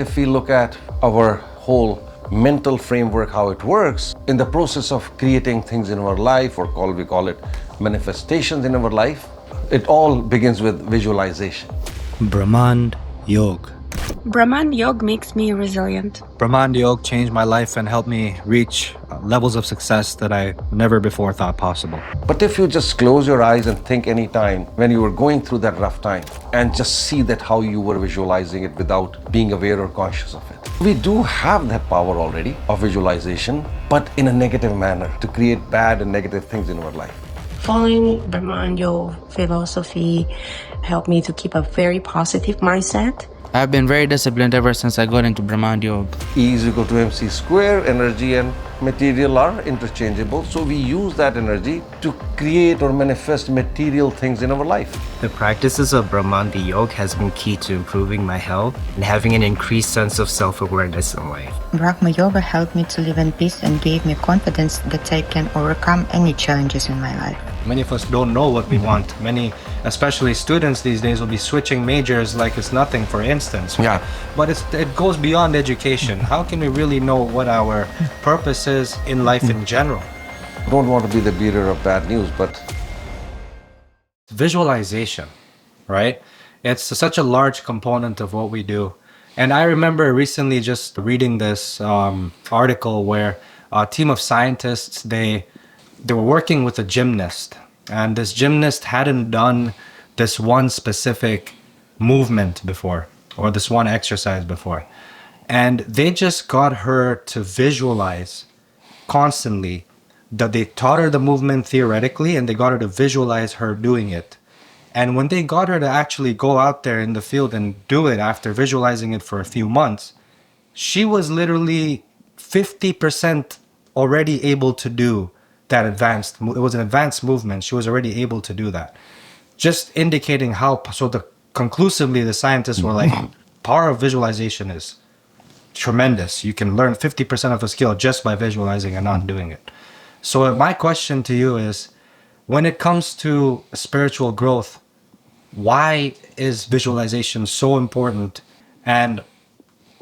If we look at our whole mental framework, how it works, in the process of creating things in our life, or we call it manifestations in our life, it all begins with visualization. Brhamanda Yog. Brhamanda Yog makes me resilient. Brhamanda Yog changed my life and helped me reach levels of success that I never before thought possible. But if you just close your eyes and think any time when you were going through that rough time and just see that how you were visualizing it without being aware or conscious of it. We do have that power already of visualization, but in a negative manner to create bad and negative things in our life. Following Brhamanda Yog philosophy helped me to keep a very positive mindset. I've been very disciplined ever since I got into Brhamanda Yog. E is equal to mc square. Energy and material are interchangeable, so we use that energy to create or manifest material things in our life. The practices of Brhamanda Yog has been key to improving my health and having an increased sense of self-awareness in life. Brahma Yoga helped me to live in peace and gave me confidence that I can overcome any challenges in my life. Many of us don't know what we want. Many, especially students these days, will be switching majors like it's nothing, for instance. Yeah. But it goes beyond education. How can we really know what our purpose is in life in general? I don't want to be the bearer of bad news, but Visualization, right? It's such a large component of what we do. And I remember recently just reading this article where a team of scientists, they were working with a gymnast, and this gymnast hadn't done this one specific movement before, or this one exercise before. And they just got her to visualize constantly that they taught her the movement theoretically, and they got her to visualize her doing it. And when they got her to actually go out there in the field and do it after visualizing it for a few months, she was literally 50% already able to do that it was an advanced movement. She was already able to do that. Just indicating how, conclusively the scientists were like, power of visualization is tremendous. You can learn 50% of a skill just by visualizing and not doing it. So my question to you is, when it comes to spiritual growth, why is visualization so important, and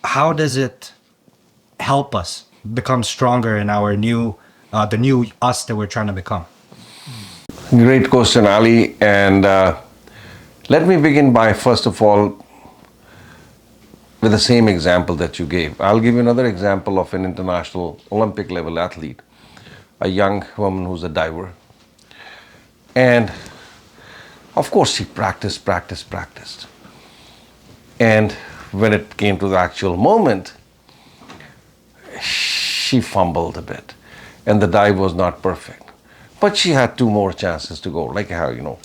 how does it help us become stronger in our the new us that we're trying to become? great question, Ali. And let me begin by, first of all, with the same example that you gave. I'll give you another example of an international Olympic level athlete, a young woman who's a diver. And of course, she practiced. And when it came to the actual moment, she fumbled a bit, and the dive was not perfect. But she had 2 more chances to go, like how,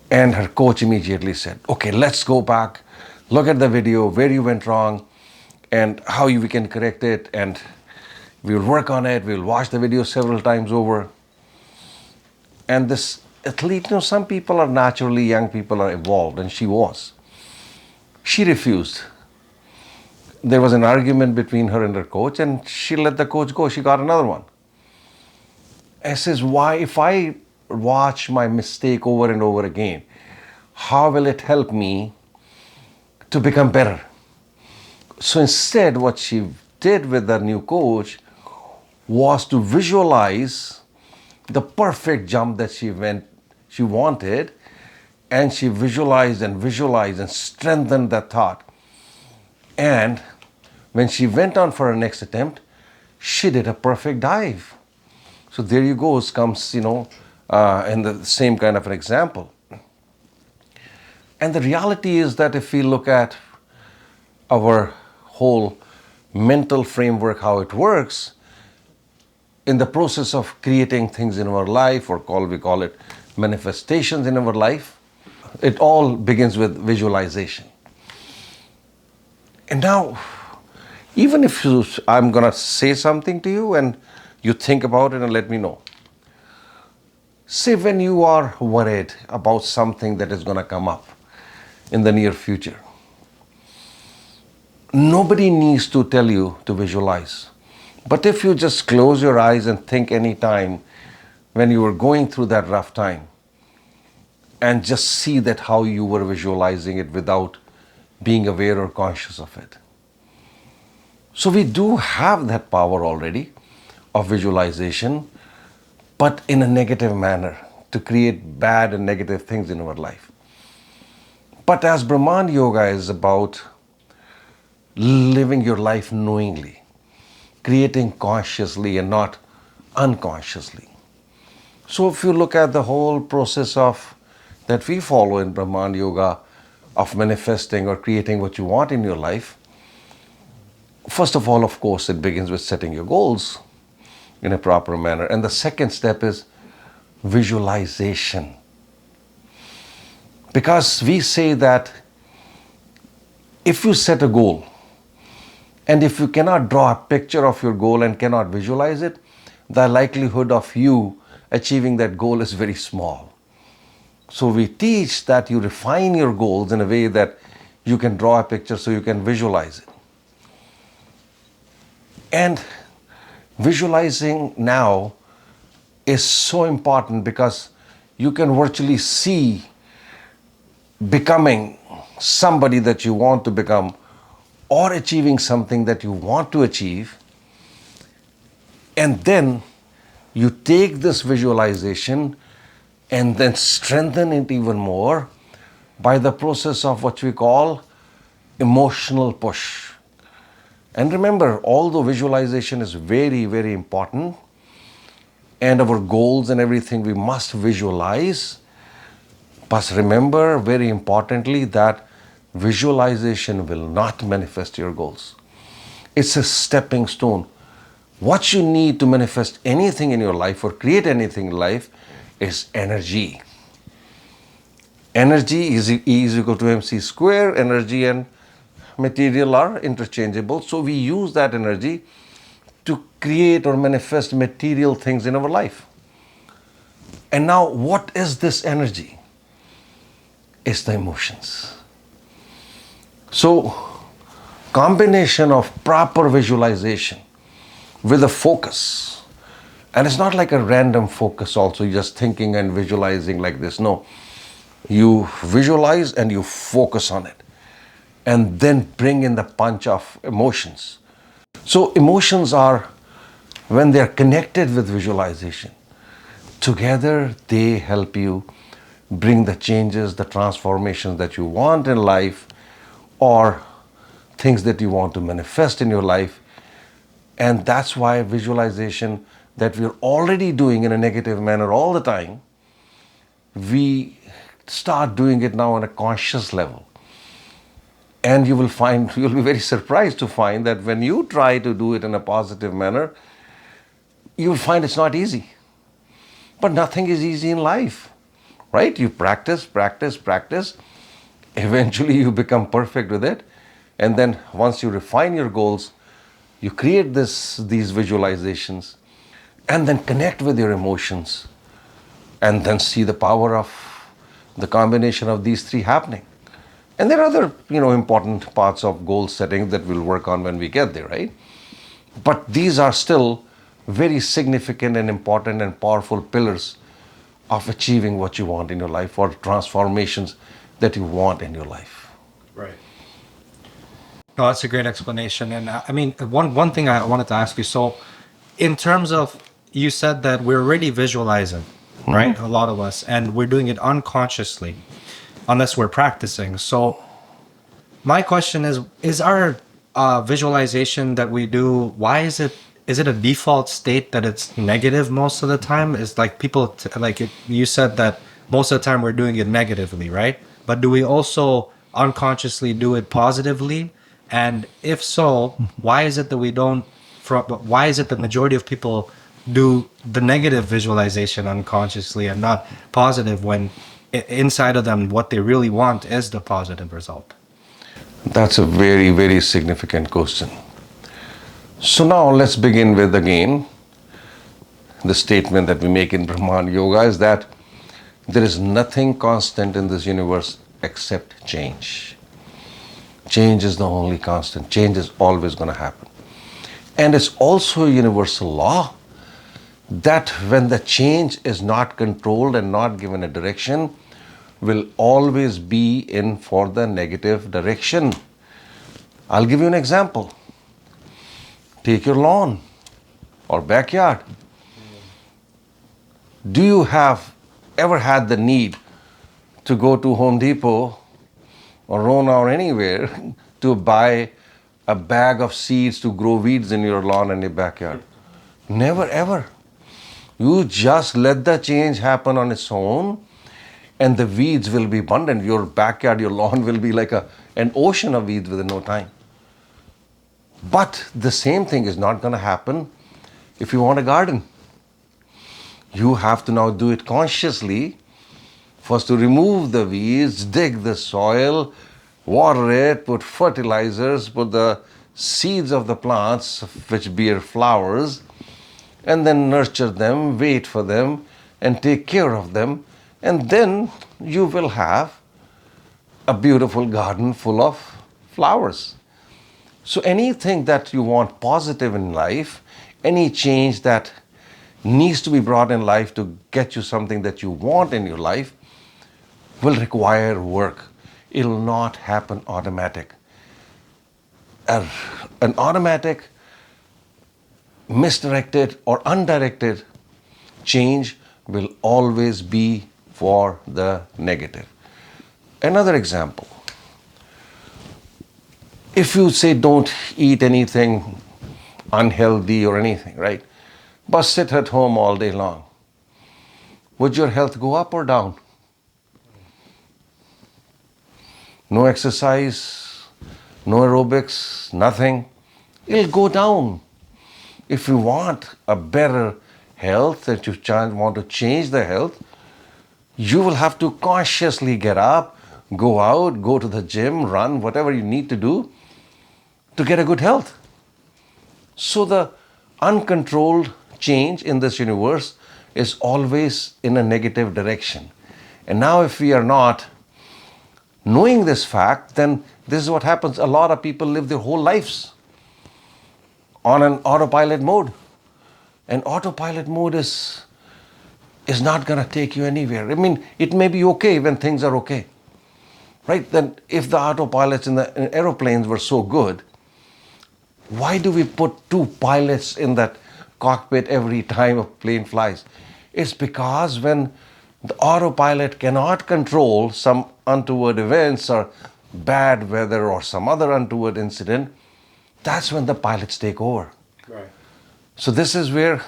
And her coach immediately said, okay, let's go back, look at the video, where you went wrong, and how we can correct it, and we'll work on it, we'll watch the video several times over. And this athlete, some people are naturally, young people are evolved, and she was. She refused. There was an argument between her and her coach, and she let the coach go. She got another one. And says, why, if I watch my mistake over and over again, how will it help me to become better? So instead, what she did with the new coach was to visualize the perfect jump that she wanted, and she visualized and strengthened that thought. And when she went on for her next attempt, she did a perfect dive. So there you go, comes, in the same kind of an example. And the reality is that if we look at our whole mental framework, how it works, in the process of creating things in our life, or we call it manifestations in our life, it all begins with visualization. And now, even if I'm going to say something to you and you think about it and let me know. Say when you are worried about something that is going to come up in the near future, nobody needs to tell you to visualize. But if you just close your eyes and think any time when you were going through that rough time, and just see that how you were visualizing it without being aware or conscious of it. So we do have that power already of visualization, but in a negative manner, to create bad and negative things in our life. But as Brahmanda Yoga is about living your life knowingly, creating consciously and not unconsciously. So if you look at the whole process of that we follow in Brahmanda Yoga of manifesting or creating what you want in your life, first of all, of course, it begins with setting your goals in a proper manner. And the second step is visualization. Because we say that if you set a goal, and if you cannot draw a picture of your goal and cannot visualize it, the likelihood of you achieving that goal is very small. So we teach that you refine your goals in a way that you can draw a picture so you can visualize it. And visualizing now is so important because you can virtually see becoming somebody that you want to become or achieving something that you want to achieve. And then you take this visualization and then strengthen it even more by the process of what we call emotional push. And remember, although visualization is very, very important, and our goals and everything we must visualize, but remember very importantly that visualization will not manifest your goals. It's a stepping stone. What you need to manifest anything in your life or create anything in life is energy. Energy is E is equal to mc square. Energy and material are interchangeable. So we use that energy to create or manifest material things in our life. And now what is this energy? It's the emotions. So combination of proper visualization with a focus, and it's not like a random focus also, you're just thinking and visualizing like this. No, you visualize and you focus on it and then bring in the punch of emotions. So emotions are, when they're connected with visualization, together they help you bring the changes, the transformations that you want in life or things that you want to manifest in your life. And that's why visualization that we're already doing in a negative manner all the time, we start doing it now on a conscious level. And you will find, you'll be very surprised to find that when you try to do it in a positive manner, you will find it's not easy. But nothing is easy in life, right? You practice, practice, practice. Eventually you become perfect with it. And then once you refine your goals, you create these visualizations and then connect with your emotions and then see the power of the combination of these three happening. And there are other, important parts of goal setting that we'll work on when we get there, right? But these are still very significant and important and powerful pillars of achieving what you want in your life or transformations that you want in your life. Right. No, that's a great explanation. And I mean, one thing I wanted to ask you. So, in terms of, you said that we're already visualizing, right? A lot of us, and we're doing it unconsciously, unless we're practicing. So, my question is our visualization that we do, why is it a default state that it's negative most of the time? Is like people, you said that most of the time we're doing it negatively, right? But do we also unconsciously do it positively? And if so, why is it that we don't, why is it the majority of people do the negative visualization unconsciously and not positive when inside of them what they really want is the positive result? That's a very, very significant question. So now let's begin with, again, the statement that we make in Brahmanda Yoga is that there is nothing constant in this universe except change. Change is the only constant. Change is always going to happen. And it's also a universal law that when the change is not controlled and not given a direction, will always be in for the negative direction. I'll give you an example. Take your lawn or backyard. Do you have ever had the need to go to Home Depot or Rona or anywhere to buy a bag of seeds to grow weeds in your lawn and your backyard? Never ever. You just let the change happen on its own, and the weeds will be abundant. Your backyard, your lawn will be like an ocean of weeds within no time. But the same thing is not going to happen if you want a garden. You have to now do it consciously. First, to remove the weeds, dig the soil, water it, put fertilizers, put the seeds of the plants which bear flowers, and then nurture them, wait for them, and take care of them. And then you will have a beautiful garden full of flowers. So anything that you want positive in life, any change that needs to be brought in life to get you something that you want in your life will require work. It will not happen automatic. An automatic, misdirected or undirected change will always be for the negative. Another example. If you say don't eat anything unhealthy or anything, right? But sit at home all day long, would your health go up or down? No exercise, no aerobics, nothing. It'll go down. If you want a better health, that you want to change the health, you will have to consciously get up, go out, go to the gym, run, whatever you need to do to get a good health. So the uncontrolled change in this universe is always in a negative direction. And now if we are not knowing this fact, then this is what happens. A lot of people live their whole lives on an autopilot mode. And autopilot mode is not going to take you anywhere. I mean, it may be okay when things are okay. Right? Then if the autopilots in aeroplanes were so good, why do we put two pilots in that cockpit every time a plane flies? It's because when the autopilot cannot control some untoward events or bad weather or some other untoward incident, that's when the pilots take over. Right. So this is where,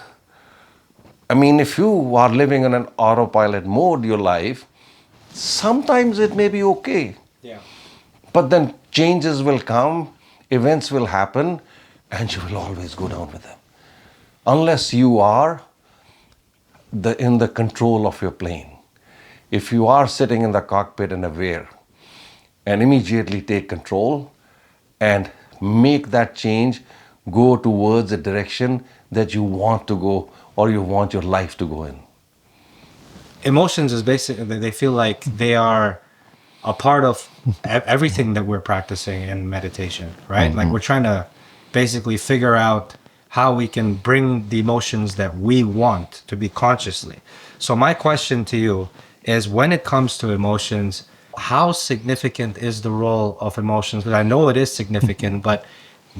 I mean, if you are living in an autopilot mode your life, sometimes it may be okay. Yeah. But then changes will come, events will happen, and you will always go down with them. Unless you are in the control of your plane. If you are sitting in the cockpit and aware, and immediately take control and make that change go towards a direction that you want to go or you want your life to go in. Emotions is basically, they feel like they are a part of everything that we're practicing in meditation, right? Like we're trying to basically figure out how we can bring the emotions that we want to be consciously. So my question to you is, when it comes to emotions, how significant is the role of emotions? Because I know it is significant, but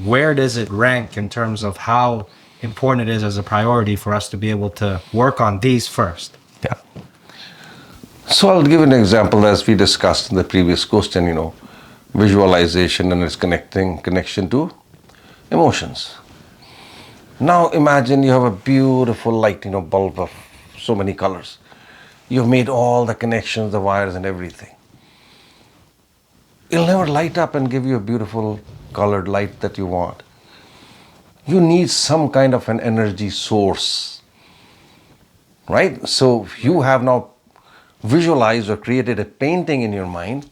where does it rank in terms of how important it is as a priority for us to be able to work on these first? Yeah. So I'll give an example as we discussed in the previous question, visualization and its connection to emotions. Now imagine you have a beautiful light, bulb of so many colors. You've made all the connections, the wires and everything. It'll never light up and give you a beautiful colored light that you want. You need some kind of an energy source, right? So you have now visualized or created a painting in your mind,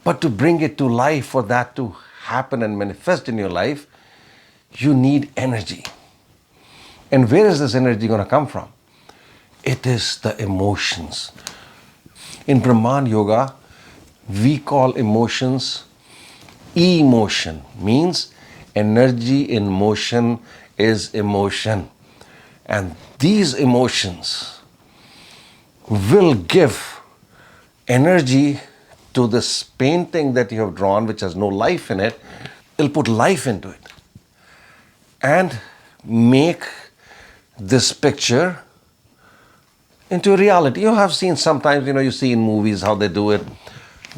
but to bring it to life, for that to happen and manifest in your life, you need energy. And where is this energy going to come from? It is the emotions. In Brhamanda Yoga, we call emotions emotion, means energy in motion is emotion. And these emotions will give energy to this painting that you have drawn, which has no life in it. It'll put life into it and make this picture into reality. You have seen sometimes, you see in movies how they do it,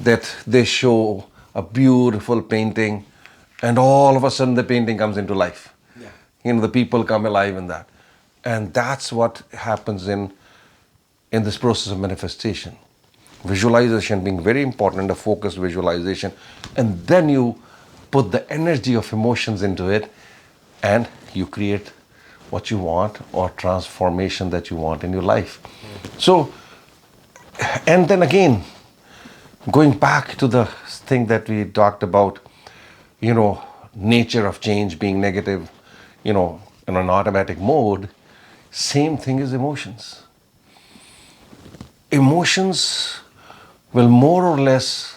that they show a beautiful painting and all of a sudden the painting comes into life. Yeah. The people come alive in that. And that's what happens in this process of manifestation. Visualization being very important, the focused visualization. And then you put the energy of emotions into it and you create what you want or transformation that you want in your life. So, and then again, going back to the thing that we talked about, nature of change being negative, in an automatic mode, same thing is emotions. Emotions will more or less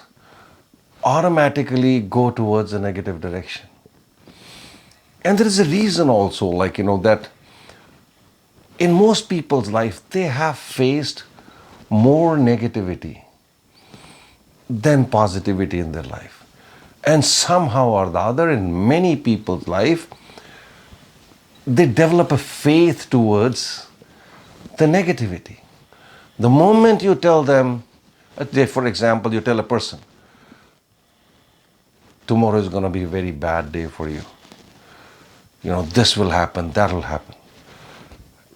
automatically go towards a negative direction. And there is a reason also, that in most people's life, they have faced more negativity than positivity in their life. And somehow or the other, in many people's life, they develop a faith towards the negativity. The moment you tell them, for example, you tell a person, tomorrow is going to be a very bad day for you. This will happen, that will happen.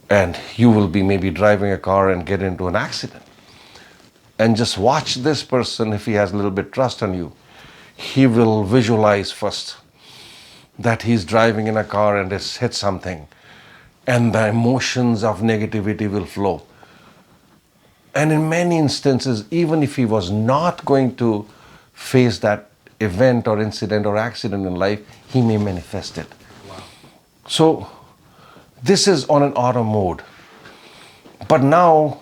And you will be maybe driving a car and get into an accident. And just watch this person, if he has a little bit trust on you, he will visualize first that he's driving in a car and has hit something. And the emotions of negativity will flow. And in many instances, even if he was not going to face that event or incident or accident in life, he may manifest it. Wow. So this is on an auto mode. But now,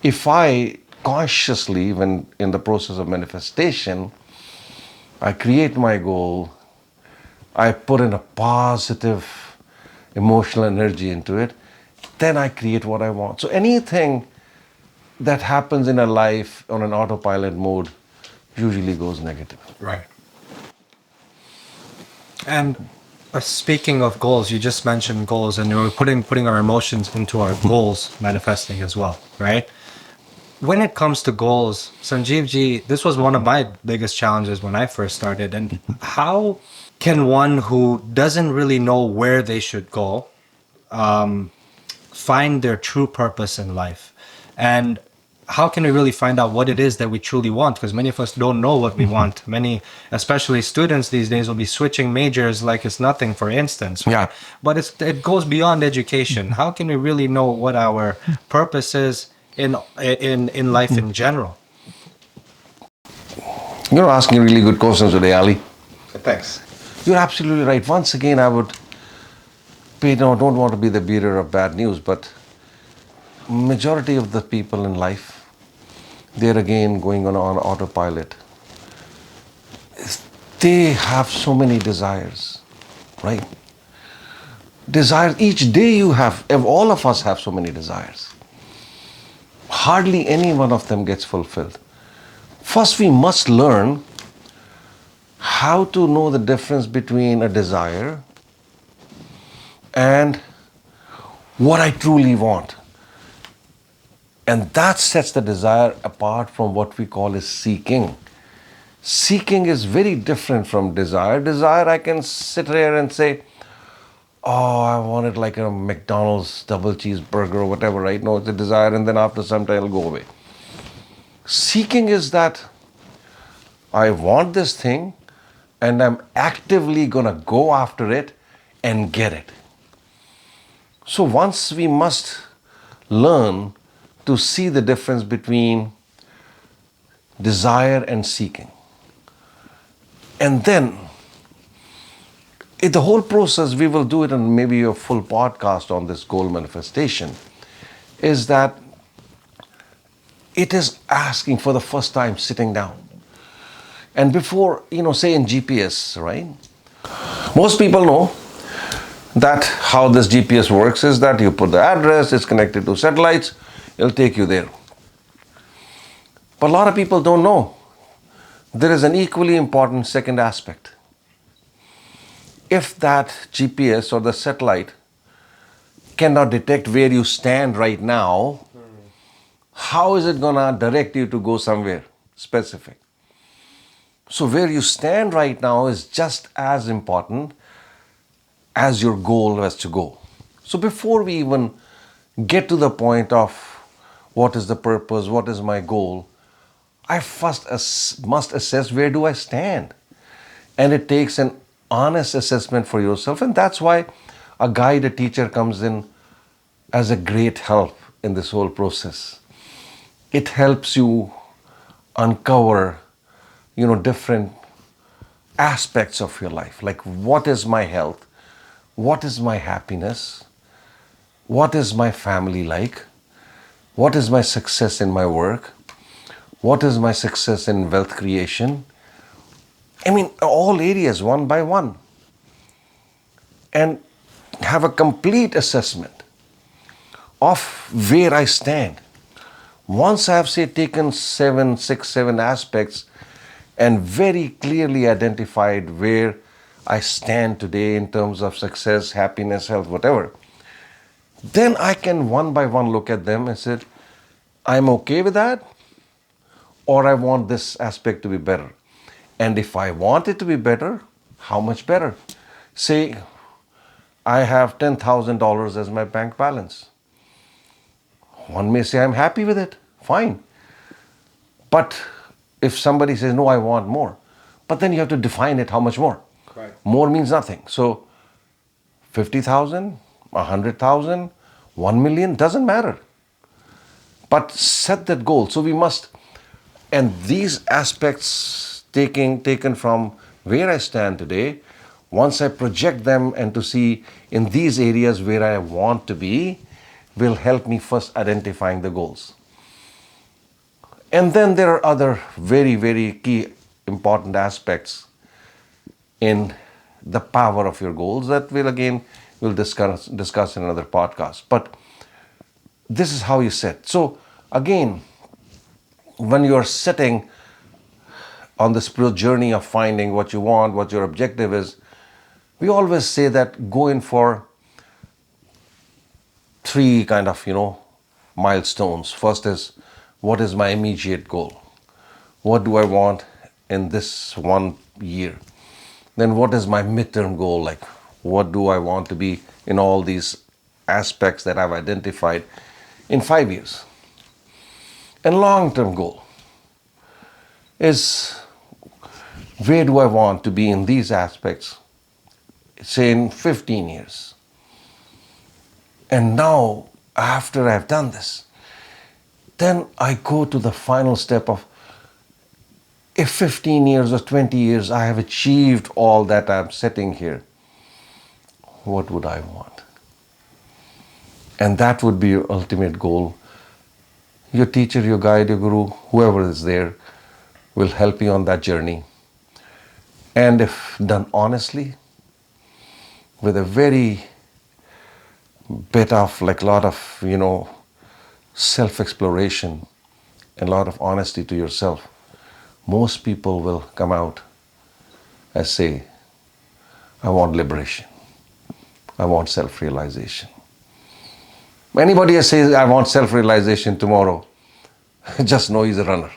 if I consciously, when in the process of manifestation, I create my goal, I put in a positive emotional energy into it, then I create what I want. So anything that happens in a life on an autopilot mode usually goes negative. Right. And speaking of goals, you just mentioned goals, and we're putting our emotions into our goals manifesting as well, right? When it comes to goals, Sanjeev ji, this was one of my biggest challenges when I first started. And how can one who doesn't really know where they should go find their true purpose in life? And how can we really find out what it is that we truly want? Because many of us don't know what we want. Many, especially students these days, will be switching majors like it's nothing, for instance. Right? Yeah. But it goes beyond education. How can we really know what our purpose is in life in general? You're asking really good questions today, Ali. Thanks. You're absolutely right. Once again, I would don't want to be the bearer of bad news, but majority of the people in life, they're again going on autopilot. They have so many desires, right? Desires, each day you have, all of us have so many desires. Hardly any one of them gets fulfilled. First, we must learn how to know the difference between a desire and what I truly want. And that sets the desire apart from what we call as seeking. Seeking is very different from desire. Desire, I can sit here and say, oh, I wanted like a McDonald's double cheeseburger or whatever, right? No, it's a desire, and then after some time it'll go away. Seeking is that I want this thing and I'm actively gonna go after it and get it. So once we must learn to see the difference between desire and seeking. And then the whole process, we will do it in maybe a full podcast on this goal manifestation, is that it is asking for the first time sitting down. And before, say in GPS, right? Most people know that how this GPS works is that you put the address, it's connected to satellites, it'll take you there. But a lot of people don't know. There is an equally important second aspect. If that GPS or the satellite cannot detect where you stand right now, how is it going to direct you to go somewhere specific? So where you stand right now is just as important as your goal was to go. So before we even get to the point of what is the purpose, what is my goal, I first must assess where do I stand. And it takes an honest assessment for yourself. And that's why a guide, a teacher comes in as a great help in this whole process. It helps you uncover, different aspects of your life. Like, what is my health? What is my happiness? What is my family like? What is my success in my work? What is my success in wealth creation? I mean, all areas, one by one. And have a complete assessment of where I stand. Once I have, say, taken 7 aspects and very clearly identified where I stand today in terms of success, happiness, health, whatever, then I can one by one look at them and say, I'm okay with that, or I want this aspect to be better. And if I want it to be better, how much better? Say, I have $10,000 as my bank balance. One may say, I'm happy with it, fine. But if somebody says, no, I want more, but then you have to define it, how much more? Right. More means nothing. So 50,000, 100,000, 1 million, doesn't matter. But set that goal. So we must, and these aspects taken from where I stand today, once I project them and to see in these areas where I want to be, will help me first identifying the goals. And then there are other very, very key important aspects in the power of your goals that we'll discuss in another podcast. But this is how you set. So again, when you're setting on the spiritual journey of finding what you want, what your objective is, we always say that go in for 3 kind of, milestones. First is, what is my immediate goal? What do I want in this 1 year? Then what is my midterm goal? Like, what do I want to be in all these aspects that I've identified in 5 years? And long-term goal is, where do I want to be in these aspects, say in 15 years? And now, after I've done this, then I go to the final step of, if 15 years or 20 years I have achieved all that I'm setting here, what would I want? And that would be your ultimate goal. Your teacher, your guide, your guru, whoever is there, will help you on that journey. And if done honestly, with a very bit of lot of, self-exploration and a lot of honesty to yourself, most people will come out and say, I want liberation. I want self-realization. Anybody that says, I want self-realization tomorrow, just know he's a runner.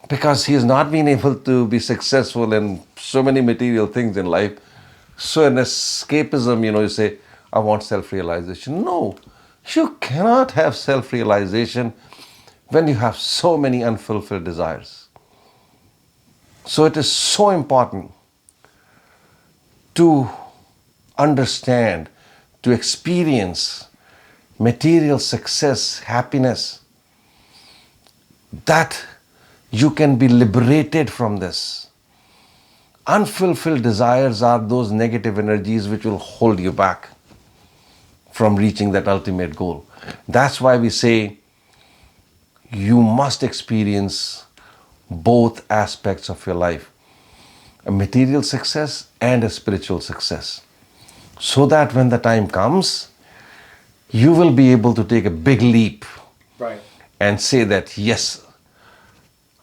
Because he has not been able to be successful in so many material things in life. So in escapism, you say, I want self-realization. No, you cannot have self-realization when you have so many unfulfilled desires. So it is so important to understand, to experience material success, happiness, that you can be liberated from this. Unfulfilled desires are those negative energies which will hold you back from reaching that ultimate goal. That's why we say you must experience both aspects of your life, a material success and a spiritual success, so that when the time comes, you will be able to take a big leap. Right. And say that, yes,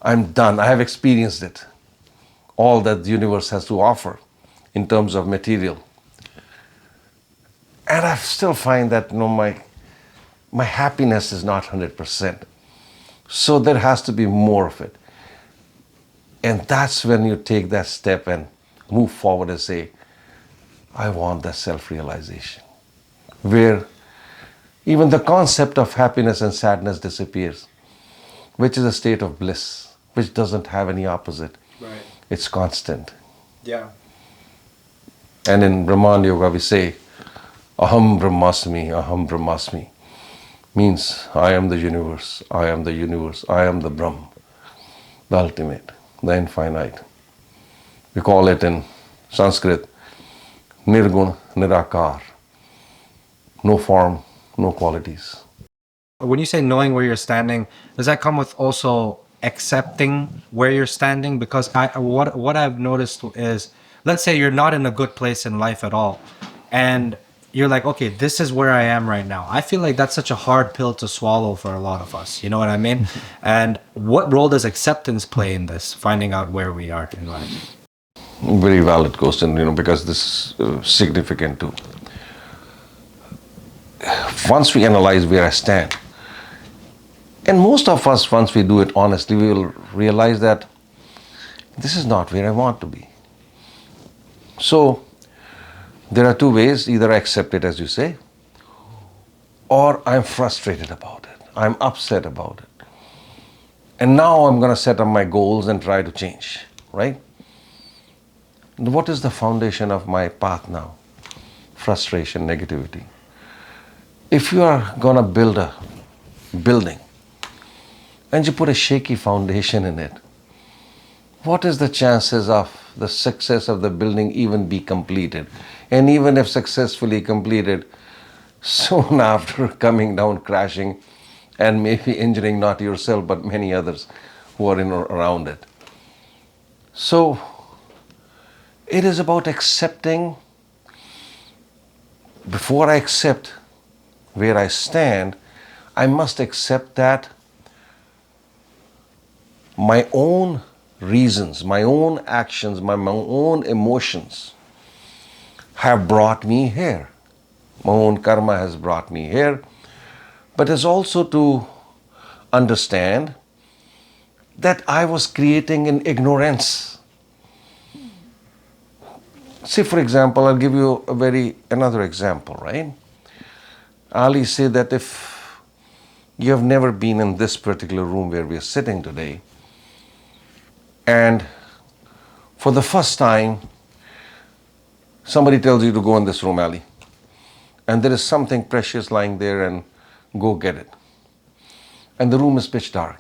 I'm done. I have experienced it. All that the universe has to offer in terms of material. And I still find that my happiness is not 100%. So there has to be more of it. And that's when you take that step and move forward and say, I want that self-realization. Where even the concept of happiness and sadness disappears, which is a state of bliss, which doesn't have any opposite. Right. It's constant. Yeah. And in Brhamanda Yoga we say, Aham Brahmasmi, means I am the universe, I am the universe, I am the Brahm, the ultimate, the infinite. We call it in Sanskrit, Nirgun Nirakar, no form, no qualities. When you say knowing where you're standing, does that come with also accepting where you're standing? Because what I've noticed is, let's say you're not in a good place in life at all, and you're like, okay, this is where I am right now. I feel like that's such a hard pill to swallow for a lot of us. You know what I mean? And what role does acceptance play in this, finding out where we are in life? Very valid question, because this is significant too. Once we analyze where I stand, and most of us, once we do it honestly, we will realize that this is not where I want to be. So, there are two ways. Either I accept it, as you say, or I'm frustrated about it. I'm upset about it. And now I'm going to set up my goals and try to change, right? What is the foundation of my path now? Frustration, negativity. If you are going to build a building and you put a shaky foundation in it, what is the chances of the success of the building even be completed? And even if successfully completed, soon after coming down crashing and maybe injuring not yourself but many others who are in or around it. So it is about accepting. Before I accept where I stand, I must accept that my own reasons, my own actions, my own emotions have brought me here. My own karma has brought me here. But it's also to understand that I was creating in ignorance. See, for example, I'll give you another example, right? Ali said that if you have never been in this particular room where we are sitting today, and for the first time, somebody tells you to go in this room, Ali, and there is something precious lying there and go get it. And the room is pitch dark.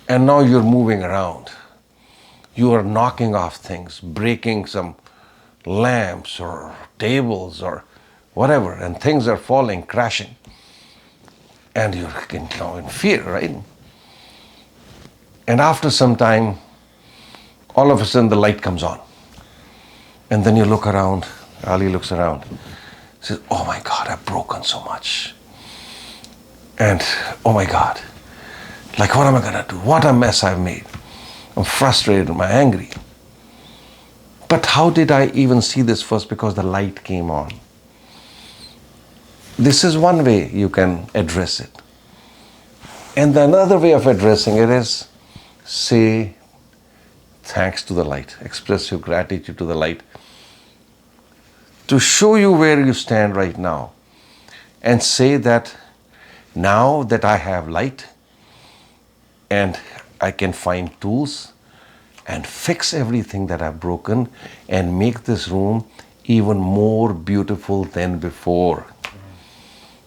And now you're moving around. You are knocking off things, breaking some lamps or tables or whatever, and things are falling, crashing. And you're now in fear, right? And after some time, all of a sudden the light comes on. And then you look around, Ali looks around, says, oh my God, I've broken so much. And oh my God, like what am I gonna do? What a mess I've made. I'm frustrated, I'm angry. But how did I even see this first? Because the light came on. This is one way you can address it. And the another way of addressing it is say thanks to the light. Express your gratitude to the light to show you where you stand right now, and say that now that I have light and I can find tools and fix everything that I've broken and make this room even more beautiful than before.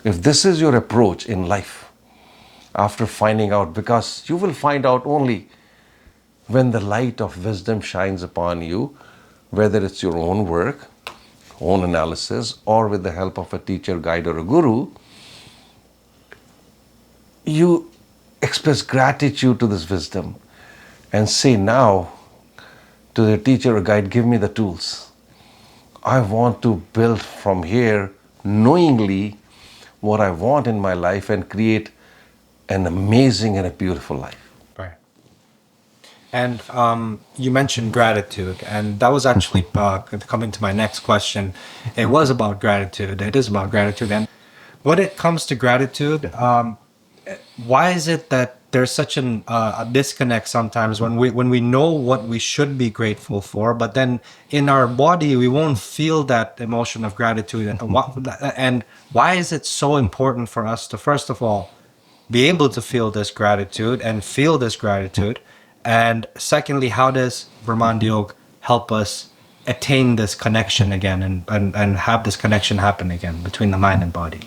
If this is your approach in life, after finding out, because you will find out only when the light of wisdom shines upon you, whether it's your own work, own analysis, or with the help of a teacher, guide, or a guru, you express gratitude to this wisdom and say now to the teacher or guide, give me the tools. I want to build from here knowingly what I want in my life and create an amazing and a beautiful life. Right. And you mentioned gratitude, and that was actually coming to my next question. It was about gratitude. It is about gratitude. And when it comes to gratitude, why is it that there's such a disconnect sometimes when we know what we should be grateful for, but then in our body we won't feel that emotion of gratitude? And why is it so important for us to first of all be able to feel this gratitude and feel this gratitude? And secondly, how does Brahmanda Yoga help us attain this connection again and have this connection happen again between the mind and body?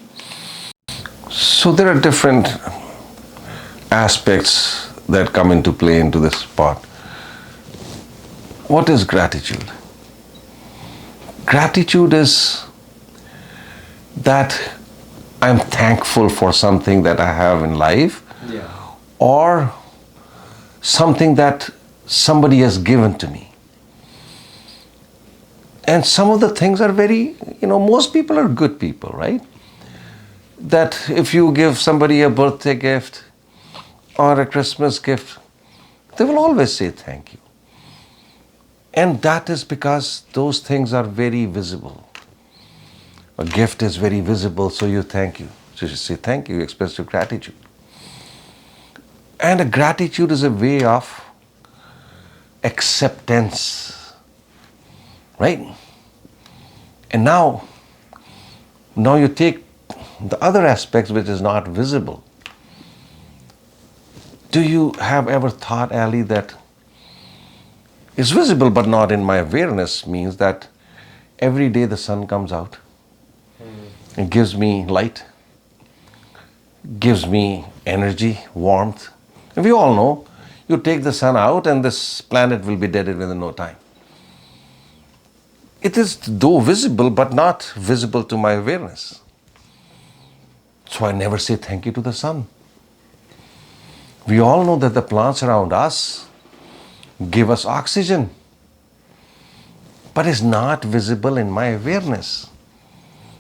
So there are different aspects that come into play into this part. What is gratitude? Gratitude is that I'm thankful for something that I have in life, or something that somebody has given to me. And some of the things are very, most people are good people, right? That if you give somebody a birthday gift or a Christmas gift, they will always say thank you. And that is because those things are very visible. A gift is very visible, so you thank you. So you say thank you, you express your gratitude. And a gratitude is a way of acceptance, right? And now you take the other aspects which is not visible. Do you have ever thought, Ali, that it's visible but not in my awareness means that every day the sun comes out and gives me light, gives me energy, warmth. And we all know, you take the sun out and this planet will be dead within no time. It is though visible but not visible to my awareness. So I never say thank you to the sun. We all know that the plants around us give us oxygen, but it's not visible in my awareness.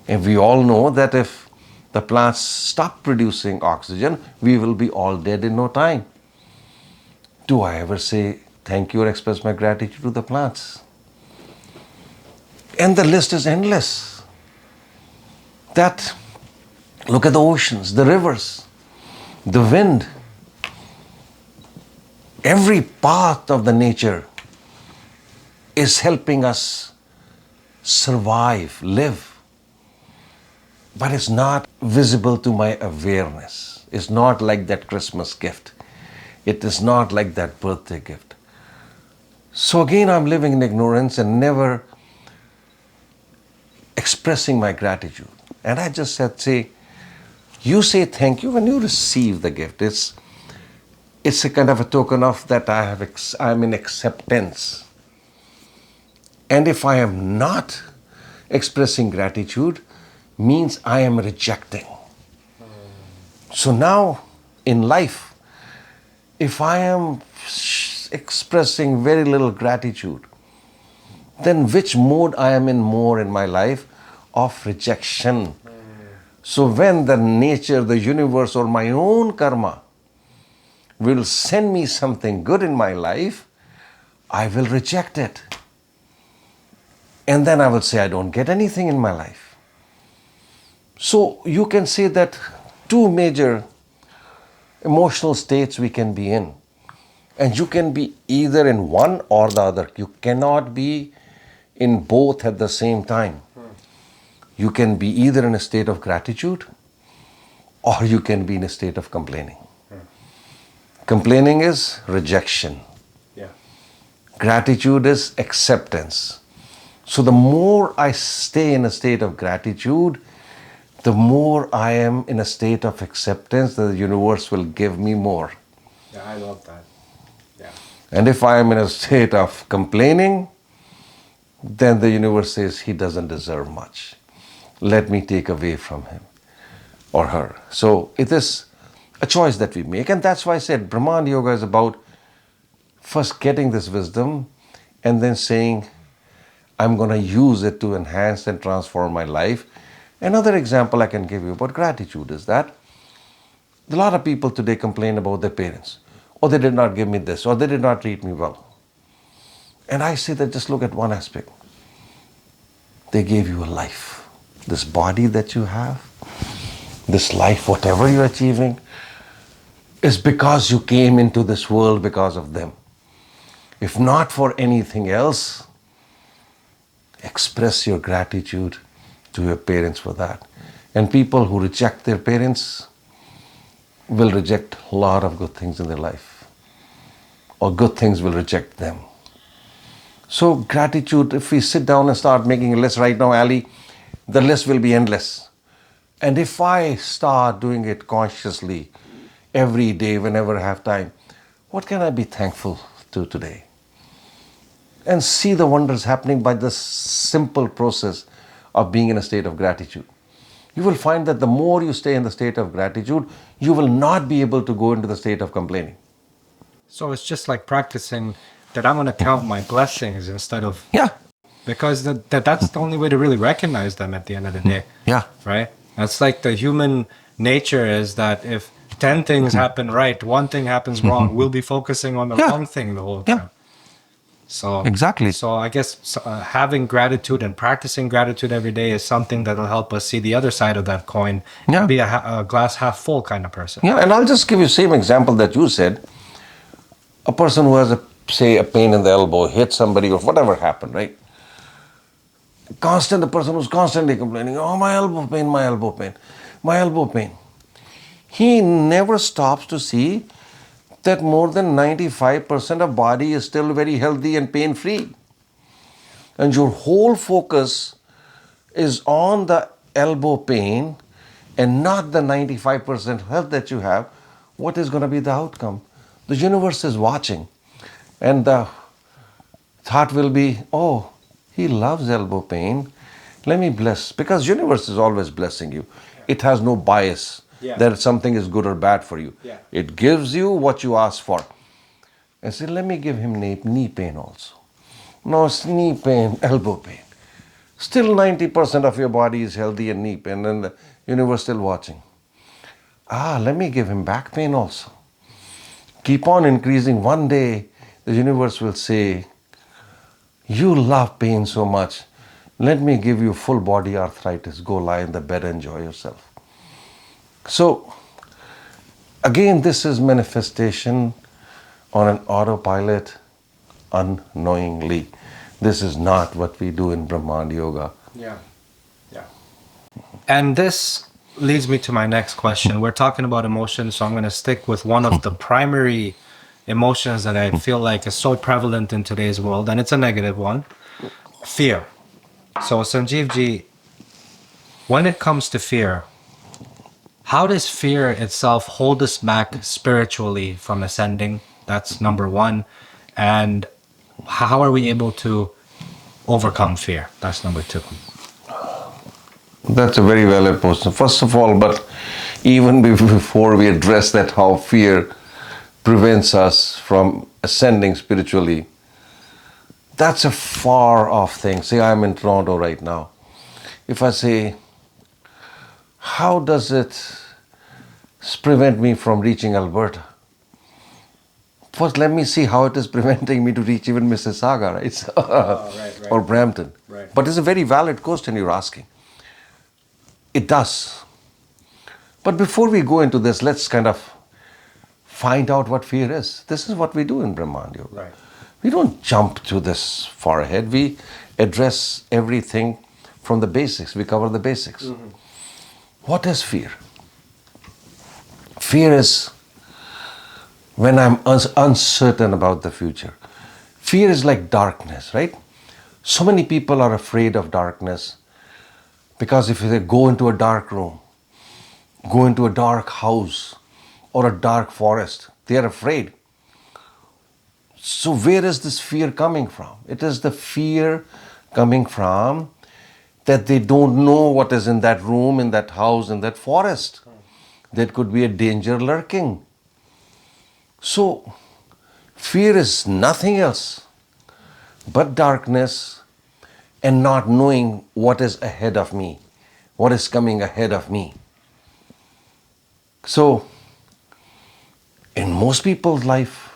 And we all know that if the plants stop producing oxygen, we will be all dead in no time. Do I ever say thank you or express my gratitude to the plants? And the list is endless. That, look at the oceans, the rivers, the wind. Every part of the nature is helping us survive, live. But it's not visible to my awareness. It's not like that Christmas gift. It is not like that birthday gift. So again, I'm living in ignorance and never expressing my gratitude. And I just said, you say thank you when you receive the gift. It's a kind of a token of that I'm in acceptance. And if I am not expressing gratitude, means I am rejecting. So now in life, if I am expressing very little gratitude, then which mode I am in more in my life? Of rejection. So when the nature, the universe, or my own karma will send me something good in my life, I will reject it. And then I will say I don't get anything in my life. So you can say that two major emotional states we can be in. And you can be either in one or the other. You cannot be in both at the same time. You can be either in a state of gratitude or you can be in a state of complaining. Complaining is rejection. Gratitude is acceptance. So the more I stay in a state of gratitude, the more I am in a state of acceptance that the universe will give me more. Yeah, I love that. Yeah. And if I am in a state of complaining, then the universe says he doesn't deserve much. Let me take away from him or her. So it is a choice that we make. And that's why I said Brahmanda Yoga is about first getting this wisdom and then saying, I'm going to use it to enhance and transform my life. Another example I can give you about gratitude is that a lot of people today complain about their parents. or they did not give me this, or they did not treat me well. And I say that just look at one aspect. They gave you a life. This body that you have, this life, whatever you're achieving, is because you came into this world because of them. If not for anything else, express your gratitude to your parents for that. And people who reject their parents will reject a lot of good things in their life, or good things will reject them. So gratitude, if we sit down and start making a list right now, Ali, the list will be endless. And if I start doing it consciously every day, whenever I have time, what can I be thankful to today? And see the wonders happening by this simple process of being in a state of gratitude. You will find that the more you stay in the state of gratitude, you will not be able to go into the state of complaining. So it's just like practicing that I'm going to count my blessings instead of... Yeah. Because that's the only way to really recognize them at the end of the day. Yeah. Right? That's like the human nature is that if 10 things happen right, one thing happens wrong, we'll be focusing on the wrong thing the whole time. So Exactly. So I guess having gratitude and practicing gratitude every day is something that will help us see the other side of that coin. Yeah. Be a glass half full kind of person. Yeah, and I'll just give you the same example that you said. A person who has, say, a pain in the elbow, hit somebody or whatever happened, right? The person who's constantly complaining, oh, my elbow pain, my elbow pain, my elbow pain. He never stops to see that more than 95% of body is still very healthy and pain-free. And your whole focus is on the elbow pain and not the 95% health that you have. What is going to be the outcome? The universe is watching. And the thought will be, oh, he loves elbow pain. Let me bless. Because universe is always blessing you. It has no bias that something is good or bad for you. It gives you what you ask for. And say, let me give him knee pain also. No, it's knee pain, elbow pain. Still 90% of your body is healthy and knee pain, and the universe still watching. Let me give him back pain also. Keep on increasing. One day, the universe will say, you love pain so much. Let me give you full body arthritis. Go lie in the bed and enjoy yourself. So, again, this is manifestation on an autopilot unknowingly. This is not what we do in Brhamanda Yoga. Yeah. And this leads me to my next question. We're talking about emotions, so I'm going to stick with one of the primary emotions that I feel like is so prevalent in today's world, and it's a negative one: fear. So, Sanjeev ji, when it comes to fear, how does fear itself hold us back spiritually from ascending? That's number one. And how are we able to overcome fear? That's number two. That's a very valid question. First of all, but even before we address that, how fear prevents us from ascending spiritually, that's a far off thing. Say I'm in Toronto right now. If I say, how does it prevent me from reaching Alberta? First, let me see how it is preventing me to reach even Mississauga, right? Or Brampton. Right. But it's a very valid question you're asking. It does. But before we go into this, let's kind of find out what fear is. This is what we do in Brhamanda Yoga. Right. We don't jump to this far ahead. We address everything from the basics. We cover the basics. Mm-hmm. What is fear? Fear is when I'm uncertain about the future. Fear is like darkness, right? So many people are afraid of darkness because if they go into a dark room, go into a dark house or a dark forest, they are afraid. So where is this fear coming from? It is the fear coming from that they don't know what is in that room, in that house, in that forest. There could be a danger lurking. So, fear is nothing else but darkness and not knowing what is ahead of me, what is coming ahead of me. So, in most people's life,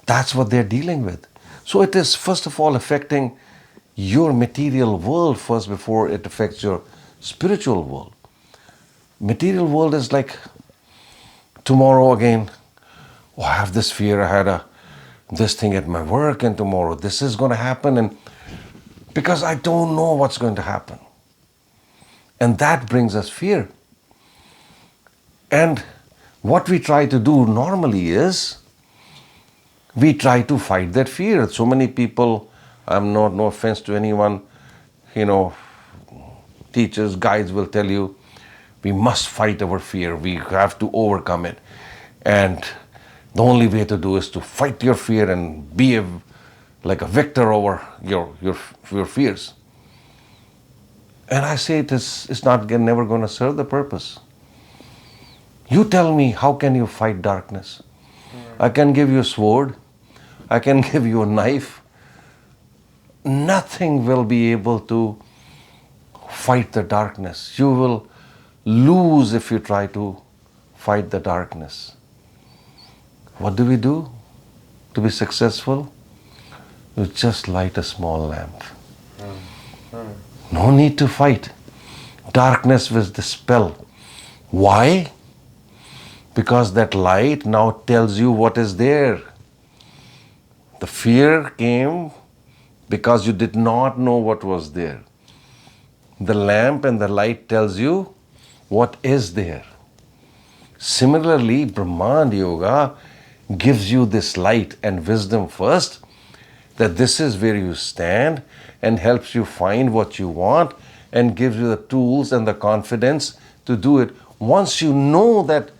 that's what they're dealing with. So it is first of all affecting your material world first before it affects your spiritual world. Material world is like tomorrow again, oh, I have this fear, I had this thing at my work, and tomorrow this is going to happen, and because I don't know what's going to happen. And that brings us fear. And what we try to do normally is we try to fight that fear. So many people, no offense to anyone, teachers, guides will tell you, we must fight our fear. We have to overcome it. And the only way to do is to fight your fear and be like a victor over your fears. And I say it's never going to serve the purpose. You tell me, how can you fight darkness? I can give you a sword. I can give you a knife. Nothing will be able to fight the darkness. You will lose if you try to fight the darkness. What do we do to be successful? You just light a small lamp. No need to fight. Darkness will dispel. Why? Because that light now tells you what is there. The fear came because you did not know what was there. The lamp and the light tells you what is there. Similarly, Brhamanda Yoga gives you this light and wisdom first, that this is where you stand, and helps you find what you want and gives you the tools and the confidence to do it. Once you know that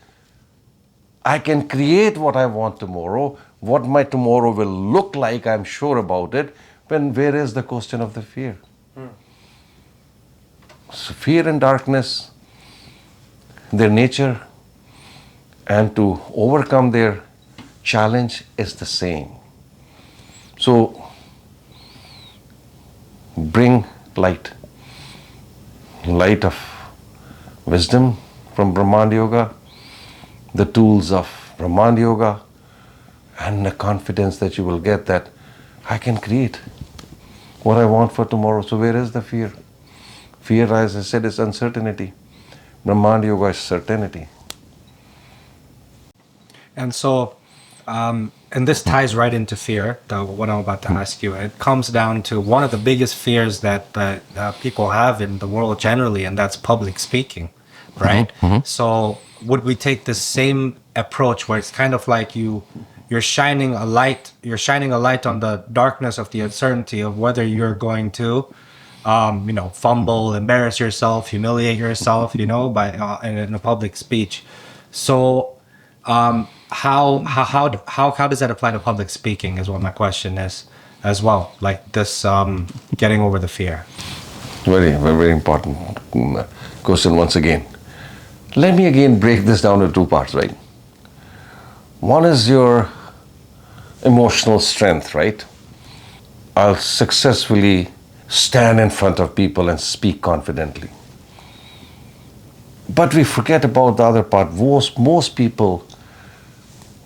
I can create what I want tomorrow, what my tomorrow will look like, I'm sure about it, then where is the question of the fear? So fear and darkness, their nature, and to overcome their challenge is the same. So bring light of wisdom from Brhamanda Yoga, the tools of Brhamanda Yoga, and the confidence that you will get that I can create what I want for tomorrow. So where is the fear? Fear, as I said, is uncertainty. Brhamanda Yoga is certainty. And so, and this ties right into fear, what I'm about to ask you. It comes down to one of the biggest fears that people have in the world generally, and that's public speaking, right? So would we take the same approach where it's kind of like you're shining a light on the darkness of the uncertainty of whether you're going to fumble, embarrass yourself, humiliate yourself, by in a public speech. So how does that apply to public speaking is what my question is as well, like this getting over the fear. Very, very, very important question once again. Let me again break this down to two parts, right? One is your emotional strength, right? I'll successfully stand in front of people and speak confidently. But we forget about the other part. Most people,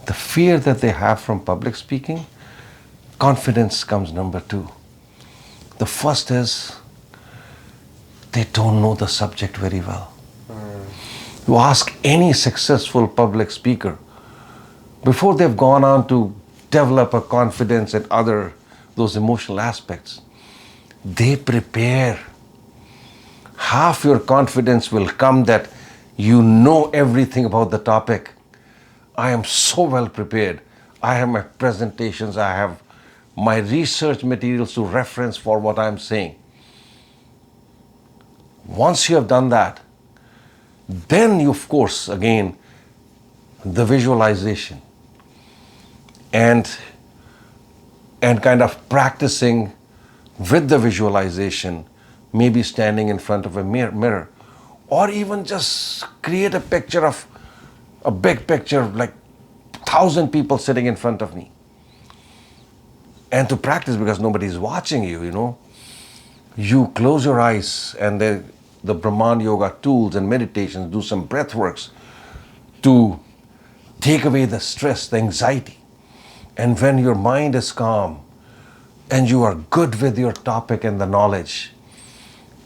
the fear that they have from public speaking, confidence comes number two. The first is they don't know the subject very well. You ask any successful public speaker, before they've gone on to develop a confidence and those emotional aspects, they prepare. Half your confidence will come that you know everything about the topic. I am so well prepared. I have my presentations, I have my research materials to reference for what I'm saying. Once you have done that, then you, of course, again, the visualization and kind of practicing with the visualization, maybe standing in front of a mirror, or even just create a picture of a big picture, like 1,000 people sitting in front of me. And to practice, because nobody is watching you, you close your eyes, and the Brhamanda Yoga tools and meditations, do some breath works to take away the stress, the anxiety. And when your mind is calm and you are good with your topic and the knowledge,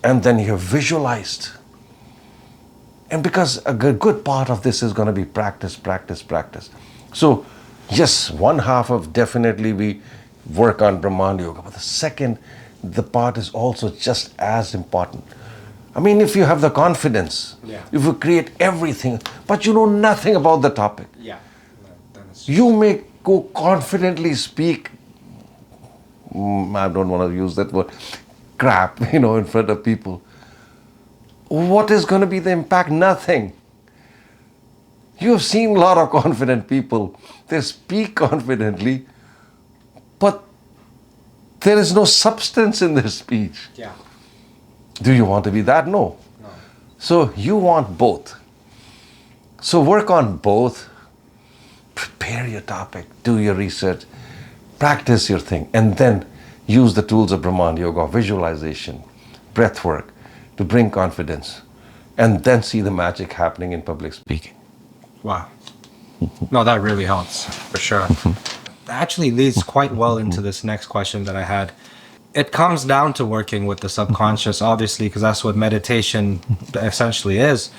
and then you have visualized. And because a good part of this is going to be practice, practice, practice. So, yes, one half of definitely we work on Brhamanda Yoga, but the second, the part is also just as important. I mean, if you have the confidence, if you create everything, but you know nothing about the topic, you may go confidently speak, I don't want to use that word, crap, in front of people. What is going to be the impact? Nothing. You have seen a lot of confident people. They speak confidently, but there is no substance in their speech. Yeah. Do you want to be that? No. So you want both. So work on both. Prepare your topic, do your research, practice your thing, and then use the tools of Brhamanda Yoga, visualization, breath work to bring confidence, and then see the magic happening in public speaking. Wow. No, that really helps, for sure. That actually leads quite well into this next question that I had. It comes down to working with the subconscious, obviously, because that's what meditation essentially is.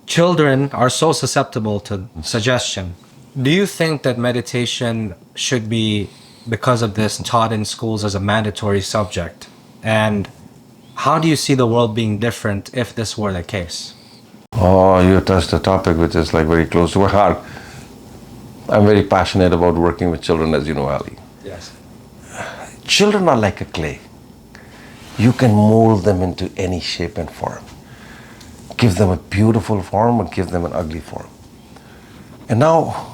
Children are so susceptible to suggestion. Do you think that meditation should be, because of this, taught in schools as a mandatory subject? And how do you see the world being different if this were the case? Oh, you touched a topic which is like very close to my heart. I'm very passionate about working with children, as you know, Ali. Yes. Children are like a clay. You can mold them into any shape and form. Give them a beautiful form or give them an ugly form. And now,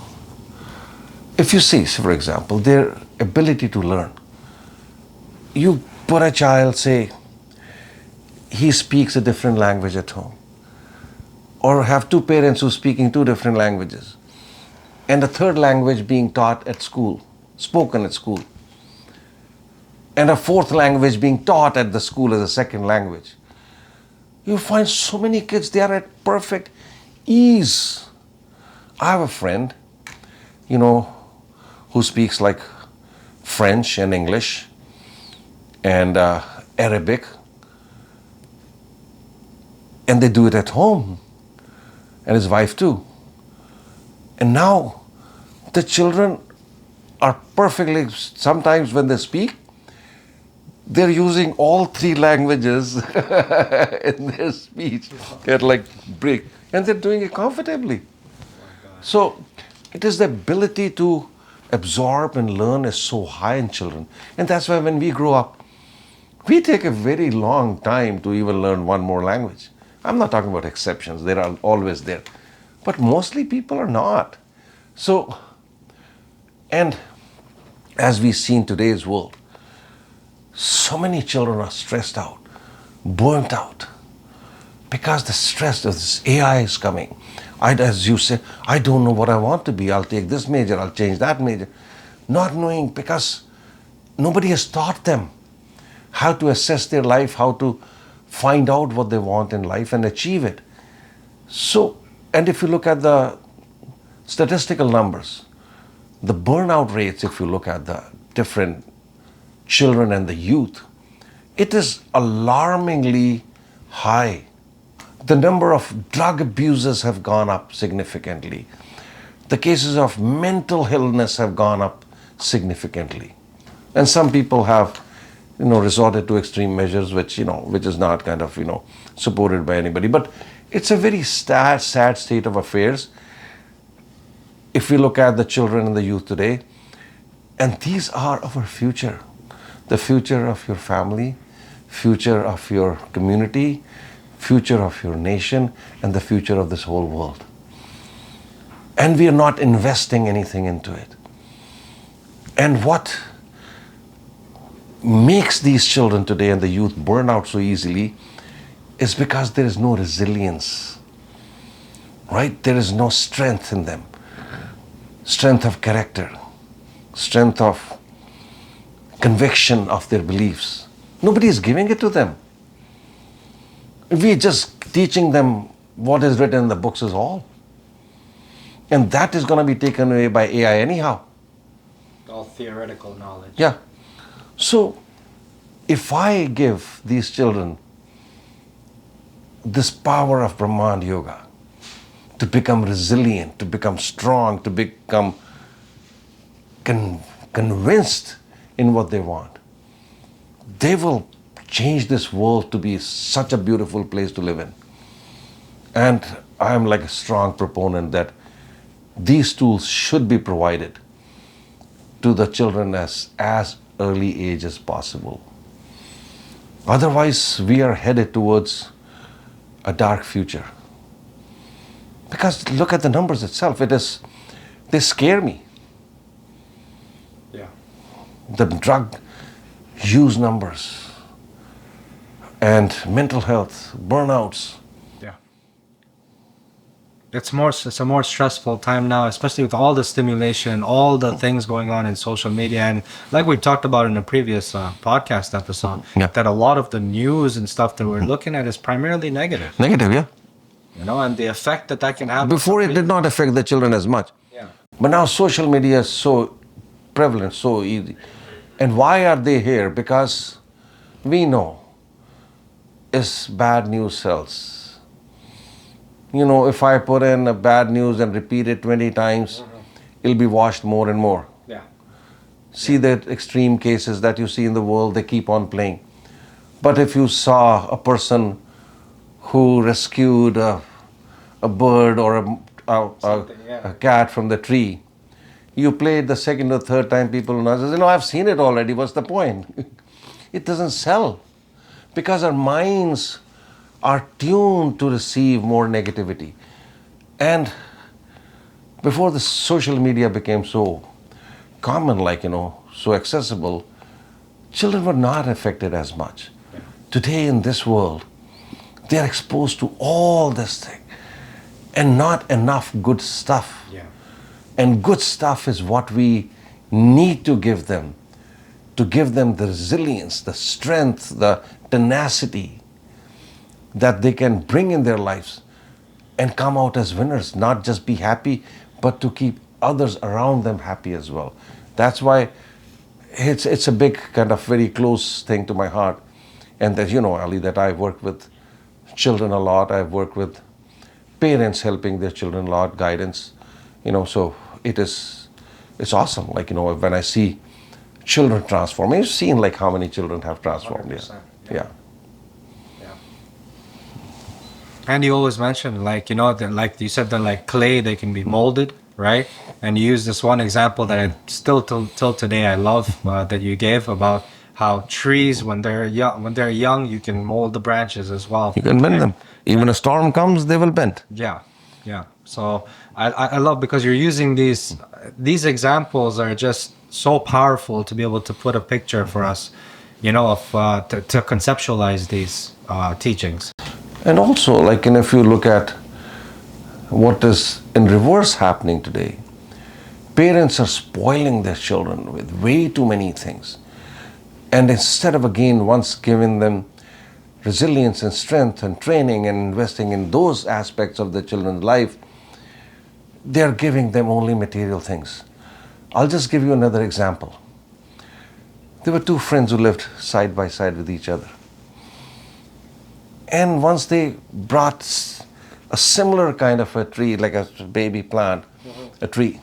if you see, for example, their ability to learn. You put a child, say, he speaks a different language at home. Or have two parents who are speaking two different languages. And a third language being taught at school, spoken at school. And a fourth language being taught at the school as a second language. You find so many kids, they are at perfect ease. I have a friend, who speaks like French and English and Arabic. And they do it at home. And his wife too. And now the children are perfectly, sometimes when they speak, they're using all three languages in their speech. They're like break. And they're doing it comfortably. So it is the ability to absorb and learn is so high in children. And that's why when we grow up, we take a very long time to even learn one more language. I'm not talking about exceptions, they are always there. But mostly people are not. So, and as we see in today's world, so many children are stressed out, burnt out, because the stress of this AI is coming. As you said, I don't know what I want to be. I'll take this major, I'll change that major. Not knowing, because nobody has taught them how to assess their life, how to find out what they want in life and achieve it. So, and if you look at the statistical numbers, the burnout rates, if you look at the different children and the youth, it is alarmingly high. The number of drug abusers have gone up significantly. The cases of mental illness have gone up significantly. And some people have, resorted to extreme measures, which is not kind of, supported by anybody. But it's a very sad state of affairs if we look at the children and the youth today. And these are our future. The future of your family, future of your community, future of your nation, and the future of this whole world. And we are not investing anything into it. And what makes these children today and the youth burn out so easily is because there is no resilience, right? There is no strength in them. Strength of character, strength of conviction of their beliefs. Nobody is giving it to them. We just teaching them what is written in the books is all. And that is going to be taken away by AI anyhow. All theoretical knowledge. Yeah. So, if I give these children this power of Brahmanda Yoga to become resilient, to become strong, to become convinced in what they want, they will change this world to be such a beautiful place to live in. And I'm like a strong proponent that these tools should be provided to the children as early age as possible. Otherwise, we are headed towards a dark future. Because look at the numbers itself. They scare me. Yeah. The drug use numbers and mental health, burnouts. Yeah. It's a more stressful time now, especially with all the stimulation, all the things going on in social media, and like we talked about in a previous podcast episode, Yeah. that a lot of the news and stuff that we're looking at is primarily negative. Negative, yeah. And the effect that can have. Before it did not affect the children as much. Yeah. But now social media is so prevalent, so easy. And why are they here? Because we know is bad news sells. If I put in a bad news and repeat it 20 times, it'll be watched more and more. Yeah. See the extreme cases that you see in the world, they keep on playing. But if you saw a person who rescued a bird or a cat from the tree, you play it the second or third time, people will not say, I've seen it already, what's the point? It doesn't sell. Because our minds are tuned to receive more negativity. And before the social media became so common, so accessible, children were not affected as much. Today in this world, they are exposed to all this thing and not enough good stuff. Yeah. And good stuff is what we need to give them the resilience, the strength, the tenacity that they can bring in their lives and come out as winners, not just be happy, but to keep others around them happy as well. That's why it's a big kind of very close thing to my heart. And that, Ali, that I work with children a lot. I've worked with parents helping their children a lot, guidance, so it's awesome. When I see children transform, you've seen how many children have transformed. 100%, Yeah. And you always mention, like you said, that clay, they can be molded, right? And you use this one example that I still till today I love that you gave about how trees, when they're young, you can mold the branches as well. You can bend them. Even a storm comes, they will bend. Yeah. So I love, because you're using these examples are just so powerful to be able to put a picture for us, of to conceptualize these teachings. And also, if you look at what is in reverse happening today, parents are spoiling their children with way too many things. And instead of, again, once giving them resilience and strength and training and investing in those aspects of the children's life, they're giving them only material things. I'll just give you another example. There were two friends who lived side by side with each other. And once they brought a similar kind of a tree, like a baby plant, a tree,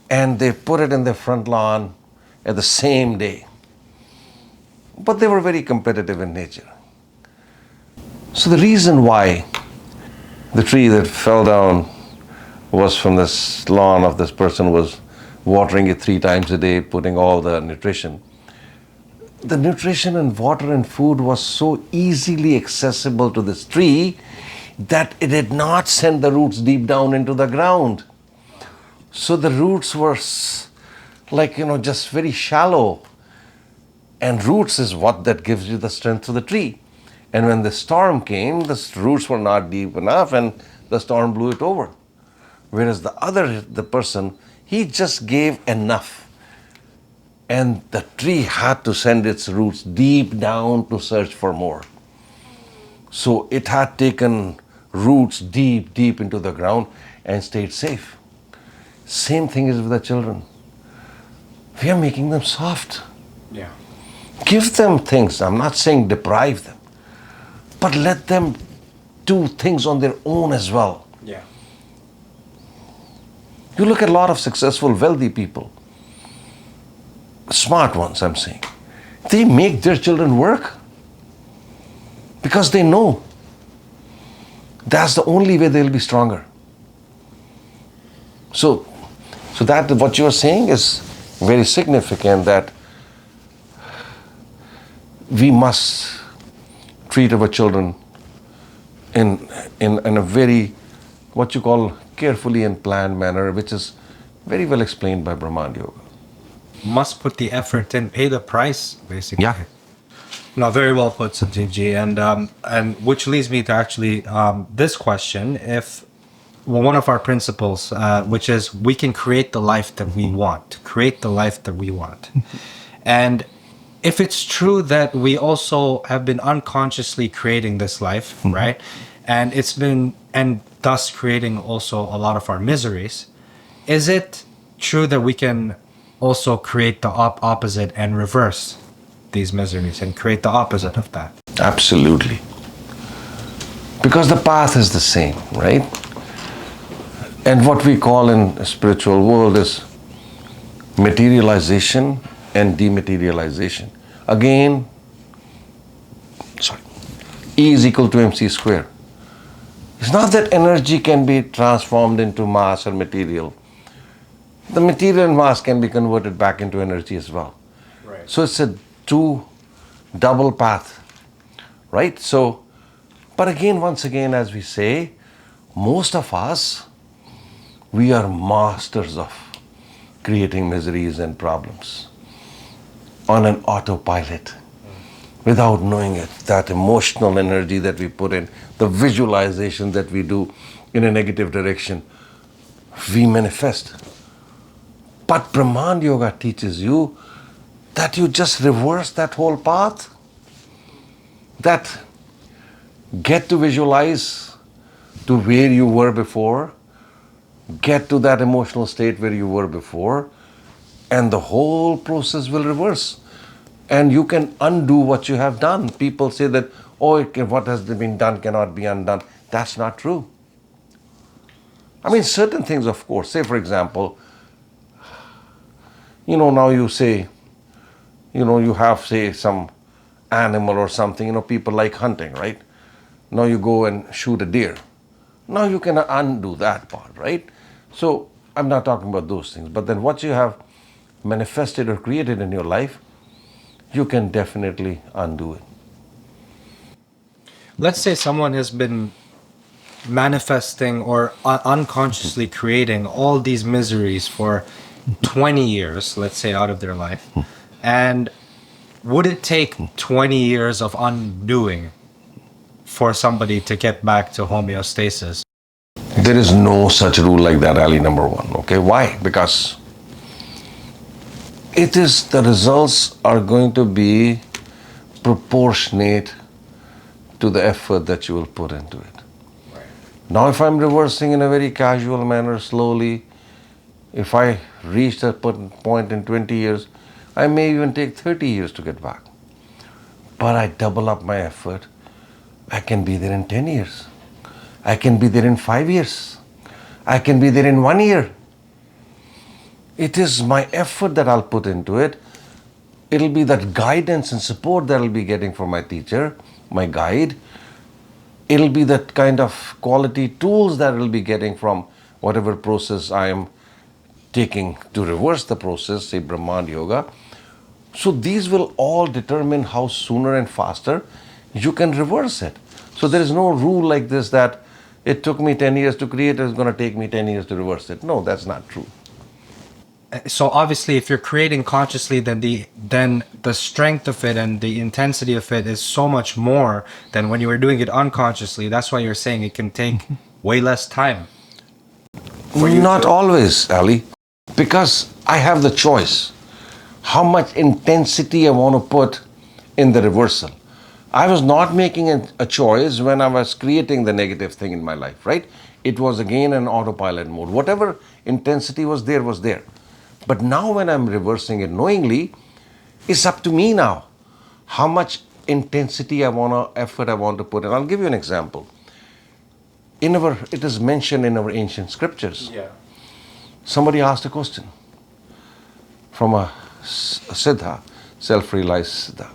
and they put it in their front lawn at the same day. But they were very competitive in nature. So the reason why the tree that fell down was from this lawn of this person who was watering it 3 times a day, putting all the nutrition. The nutrition and water and food was so easily accessible to this tree that it did not send the roots deep down into the ground. So the roots were just very shallow. And roots is what that gives you the strength to the tree. And when the storm came, the roots were not deep enough and the storm blew it over. Whereas the person, he just gave enough. And the tree had to send its roots deep down to search for more. So it had taken roots deep into the ground, and stayed safe. Same thing is with the children. We are making them soft. Yeah. Give them things. I'm not saying deprive them, but let them do things on their own as well. Yeah. You look at a lot of successful, wealthy people, smart ones, I'm saying. They make their children work because they know that's the only way they'll be stronger. So that what you're saying is very significant, that we must treat our children in a very, what you call, carefully and planned manner, which is very well explained by Brhamanda Yoga. Must put the effort in, pay the price, basically. Yeah. No, very well put, Sanjeevji. And which leads me to actually this question. If one of our principles, which is we can create the life that we want, create the life that we want. And if it's true that we also have been unconsciously creating this life, right? And it's been, and thus creating also a lot of our miseries, is it true that we can also create the opposite and reverse these miseries and create the opposite of that? Absolutely. Because the path is the same, right? And what we call in the spiritual world is materialization and dematerialization. Again, E is equal to mc square. It's not that energy can be transformed into mass or material. The material and mass can be converted back into energy as well. Right. So it's a double path, right? So, but again, once again, as we say, most of us, we are masters of creating miseries and problems on an autopilot without knowing it. That emotional energy that we put in, the visualization that we do in a negative direction, we manifest. But Brhamanda Yoga teaches you that you just reverse that whole path. That get to visualize to where you were before, get to that emotional state where you were before, and the whole process will reverse. And you can undo what you have done. People say that, oh, what has been done cannot be undone. That's not true. I mean, certain things, of course. Say, for example, now you say, you have, say, some animal or something, people like hunting, right? Now you go and shoot a deer. Now you can undo that part, right? So I'm not talking about those things. But then what you have manifested or created in your life, you can definitely undo it. Let's say someone has been manifesting or unconsciously creating all these miseries for 20 years, let's say, out of their life. And would it take 20 years of undoing for somebody to get back to homeostasis? There is no such rule like that, Ali, number one. Okay, why? Because the results are going to be proportionate to the effort that you will put into it. Right. Now, if I'm reversing in a very casual manner, slowly, if I reach that point in 20 years, I may even take 30 years to get back. But I double up my effort. I can be there in 10 years. I can be there in 5 years. I can be there in 1 year. It is my effort that I'll put into it. It'll be that guidance and support that I'll be getting from my teacher, my guide. It'll be that kind of quality tools that I'll be getting from whatever process I am taking to reverse the process, say Brhamanda Yoga. So these will all determine how sooner and faster you can reverse it. So there is no rule like this that it took me 10 years to create, it's going to take me 10 years to reverse it. No, that's not true. So obviously, if you're creating consciously, then the strength of it and the intensity of it is so much more than when you were doing it unconsciously. That's why you're saying it can take way less time. Not always, Ali, because I have the choice how much intensity I want to put in the reversal. I was not making a choice when I was creating the negative thing in my life, right? it was again an autopilot mode. Whatever intensity was there was there. But now when I'm reversing it knowingly, it's up to me now how much intensity effort I want to put in. I'll give you an example. It is mentioned in our ancient scriptures. Yeah. Somebody asked a question from a siddha, self-realized siddha.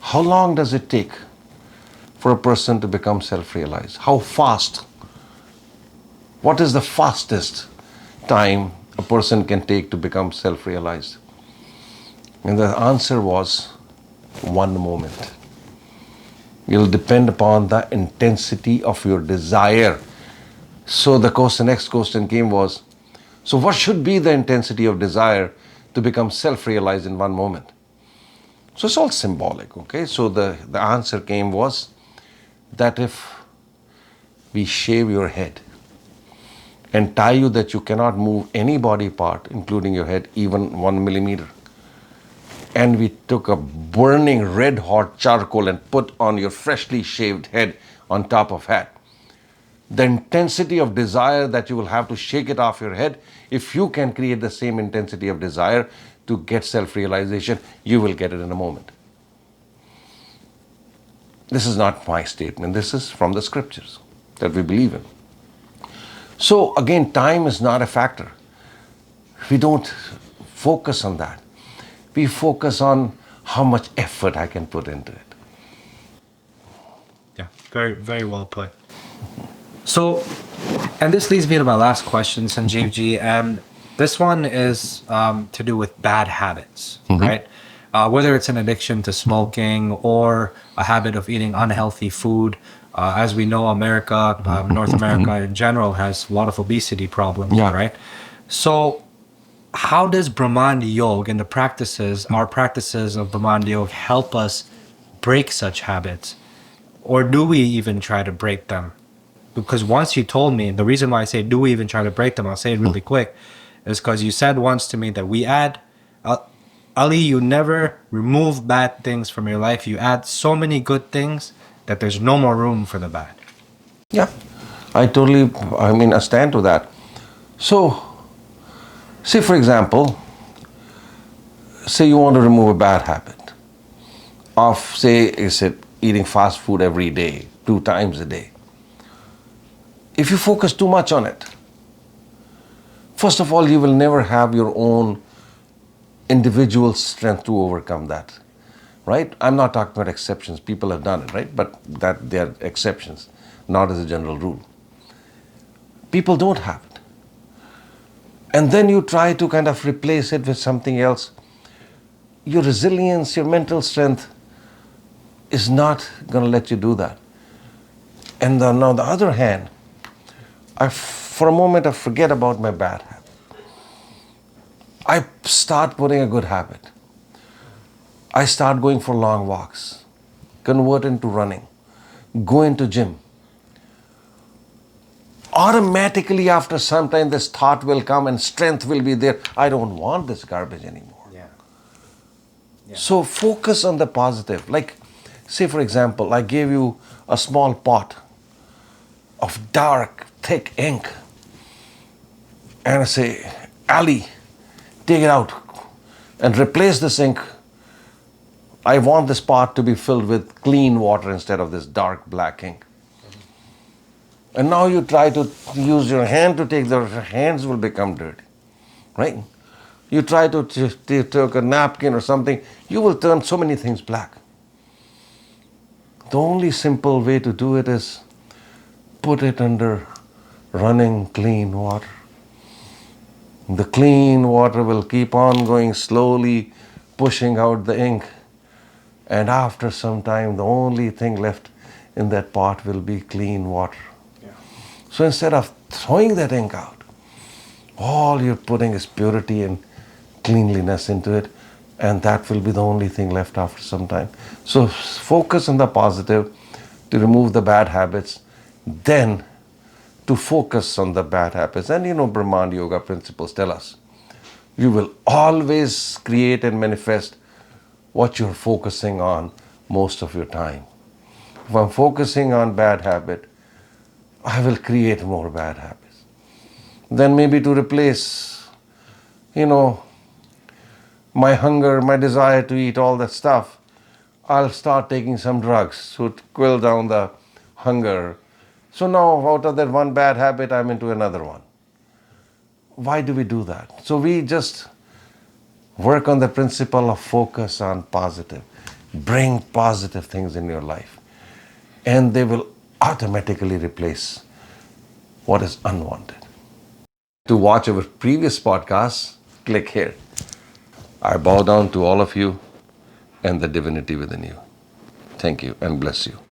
How long does it take for a person to become self-realized? How fast? What is the fastest time a person can take to become self-realized? And the answer was 1 moment. It will depend upon the intensity of your desire. So the next question came was, so what should be the intensity of desire to become self-realized in 1 moment? So it's all symbolic, okay? So the answer came was that if we shave your head and tie you that you cannot move any body part, including your head, even 1 millimeter, and we took a burning red hot charcoal and put on your freshly shaved head on top of that, the intensity of desire that you will have to shake it off your head, if you can create the same intensity of desire to get self-realization, you will get it in a moment. This is not my statement. This is from the scriptures that we believe in. So again, time is not a factor. We don't focus on that. We focus on how much effort I can put into it. Yeah, very, very well put. So, and this leads me to my last question, Sanjeev ji, and this one is to do with bad habits, right? Whether it's an addiction to smoking or a habit of eating unhealthy food. As we know, America, North America in general, has a lot of obesity problems, right? So, how does Brhamanda Yog and our practices of Brhamanda Yog help us break such habits? Or do we even try to break them? Because once you told me, the reason why I say do we even try to break them, I'll say it really quick, is because you said once to me that we add, Ali, you never remove bad things from your life. You add so many good things that there's no more room for the bad. Yeah, I stand to that. So, say for example, say you want to remove a bad habit of, say, eating fast food every day, 2 times a day. If you focus too much on it, first of all, you will never have your own individual strength to overcome that, right? I'm not talking about exceptions. People have done it, right? But that they are exceptions, not as a general rule. People don't have it. And then you try to kind of replace it with something else. Your resilience, your mental strength is not going to let you do that. And then on the other hand, for a moment I forget about my bad habit. I start putting a good habit. I start going for long walks, convert into running, go into gym. Automatically after some time this thought will come and strength will be there. I don't want this garbage anymore. So focus on the positive. Like, say for example, I gave you a small pot of dark, thick ink. And I say, Ali, take it out and replace this ink. I want this pot to be filled with clean water instead of this dark black ink. And now you try to use your hand to take, your hands will become dirty, right? You try to take a napkin or something, you will turn so many things black. The only simple way to do it is put it under running clean water. The clean water will keep on going slowly, pushing out the ink. And after some time, the only thing left in that pot will be clean water. So instead of throwing that ink out, all you're putting is purity and cleanliness into it, and that will be the only thing left after some time. So focus on the positive to remove the bad habits, then to focus on the bad habits. And Brhamanda Yoga principles tell us, you will always create and manifest what you're focusing on most of your time. If I'm focusing on bad habit, I will create more bad habits. Then maybe to replace, my hunger, my desire to eat all that stuff, I'll start taking some drugs to quill down the hunger. So now out of that one bad habit, I'm into another one. Why do we do that? So we just work on the principle of focus on positive. Bring positive things in your life, and they will automatically replace what is unwanted. To watch our previous podcasts, click here. I bow down to all of you and the divinity within you. Thank you and bless you.